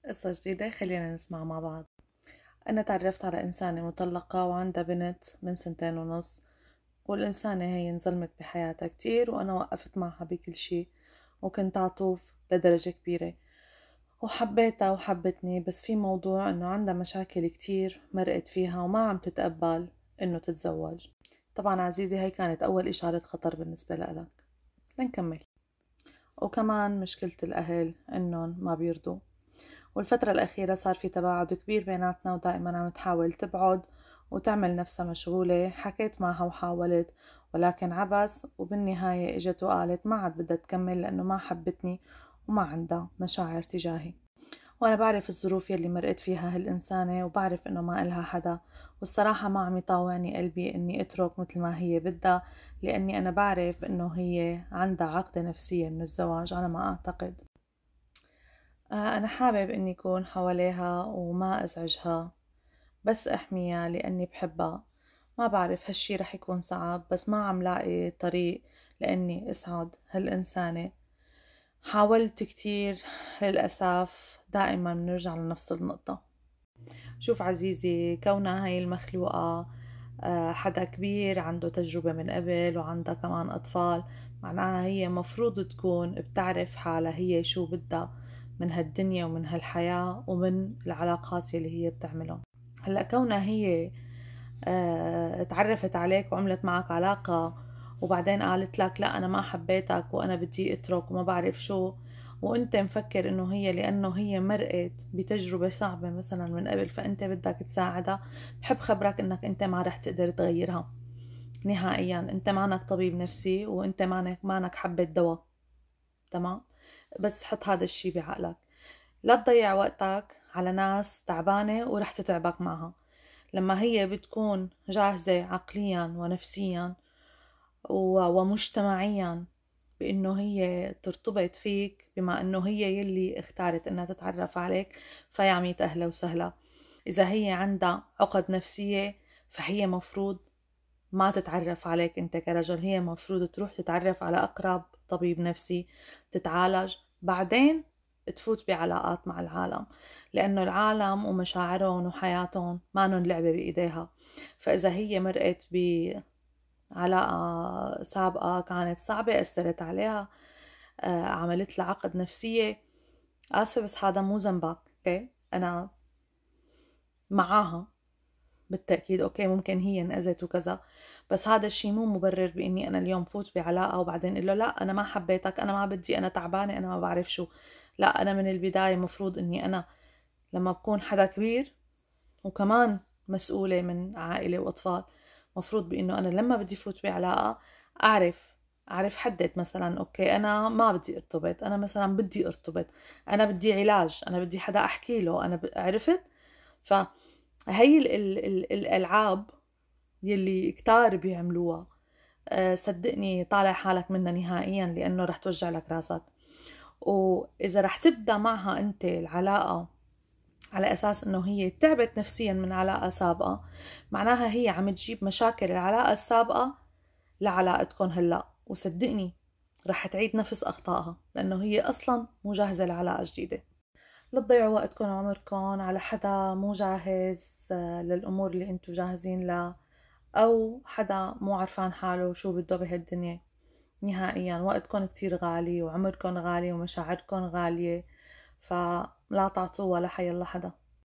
قصة جديدة خلينا نسمع مع بعض. أنا تعرفت على إنسانة مطلقة وعندها بنت من 2.5 سنين، والإنسانة هي انظلمت بحياتها كتير، وأنا وقفت معها بكل شي وكنت عطوف لدرجة كبيرة وحبيتها وحبتني. بس في موضوع إنه عندها مشاكل كتير مرقت فيها وما عم تتقبل إنه تتزوج. طبعا عزيزي هاي كانت أول إشارة خطر بالنسبة لك. لنكمل. وكمان مشكلة الأهل إنهم ما بيرضوا، والفترة الأخيرة صار في تباعد كبير بيناتنا، ودائما عم تحاول تبعد وتعمل نفسها مشغولة. حكيت معها وحاولت ولكن عبس، وبالنهاية اجت وقالت ما عاد بدها تكمل لأنه ما حبتني وما عندها مشاعر تجاهي. وأنا بعرف الظروف يلي مرقت فيها هالإنسانة، وبعرف إنه ما إلها حدا، والصراحة ما عم يطاوعني قلبي إني أترك مثل ما هي بدها، لأني أنا بعرف إنه هي عندها عقدة نفسية من الزواج على ما أعتقد. أنا حابب إني أكون حواليها وما أزعجها، بس أحميها لأني بحبها. ما بعرف هالشي رح يكون صعب، بس ما عم لاقي طريق لأني أسعد هالإنسانة. حاولت كتير، للأسف دائما بنرجع لنفس النقطة. شوف عزيزي، كونها هاي المخلوقة حدا كبير عنده تجربة من قبل وعندها كمان أطفال، معناها هي مفروض تكون بتعرف حالها هي شو بدها من هالدنيا ومن هالحياة ومن العلاقات اللي هي بتعملهم. هلأ كونها هي تعرفت عليك وعملت معك علاقة، وبعدين قالت لك لا أنا ما حبيتك وأنا بدي أترك وما بعرف شو، وانت مفكر انه هي لانه هي مرقت بتجربة صعبة مثلا من قبل فانت بدك تساعدها، بحب خبرك انك انت ما رح تقدر تغيرها نهائيا. انت مانك طبيب نفسي، وانت مانك حبة دواء، تمام؟ بس حط هذا الشي بعقلك. لا تضيع وقتك على ناس تعبانة ورح تتعبك معها. لما هي بتكون جاهزة عقليا ونفسيا ومجتمعيا بانه هي ترتبط فيك، بما انه هي يلي اختارت انها تتعرف عليك، فيا عميت اهلا وسهلا. اذا هي عندها عقد نفسية فهي مفروض ما تتعرف عليك انت كرجل، هي مفروض تروح تتعرف على اقرب طبيب نفسي، تتعالج، بعدين تفوت بعلاقات مع العالم، لانه العالم ومشاعرهم وحياتهم مانن لعبة بايديها. فاذا هي مرقت علاقة سابقة كانت صعبة أثرت عليها، عملت لها عقد نفسية، آسفة بس هذا مو ذنبك. أوكي، أنا معاها بالتأكيد. أوكي، ممكن هي انأذت وكذا، بس هذا الشي مو مبرر بإني أنا اليوم فوت بعلاقة وبعدين إقول له لا أنا ما حبيتك، أنا ما بدي، أنا تعبانة، أنا ما بعرف شو. لا، أنا من البداية مفروض إني أنا لما بكون حدا كبير وكمان مسؤولة من عائلة وأطفال، مفروض بإنه أنا لما بدي فوت بعلاقة أعرف حدد مثلا أوكي أنا ما بدي أرتبط، أنا مثلا بدي أرتبط، أنا بدي علاج، أنا بدي حدا أحكي له، عرفت؟ فهي الألعاب يلي كتار بيعملوها، صدقني طالع حالك منها نهائيا، لأنه رح توجع لك راسك. وإذا رح تبدأ معها أنت العلاقة على أساس إنه هي تعبت نفسيا من علاقة سابقة، معناها هي عم تجيب مشاكل العلاقة السابقة لعلاقتكم هلأ، وصدقني رح تعيد نفس أخطائها لأنه هي أصلا مو جاهزة لعلاقة جديدة. لا تضيعوا وقتكم وعمركم على حدا مو جاهز للأمور اللي انتو جاهزين لها، أو حدا مو عرفان حاله وشو بده بهالدنيا. نهائيا وقتكم كتير غالي، وعمركم غالي، ومشاعركم غالية، فلا تعطوها لحي الله حدا.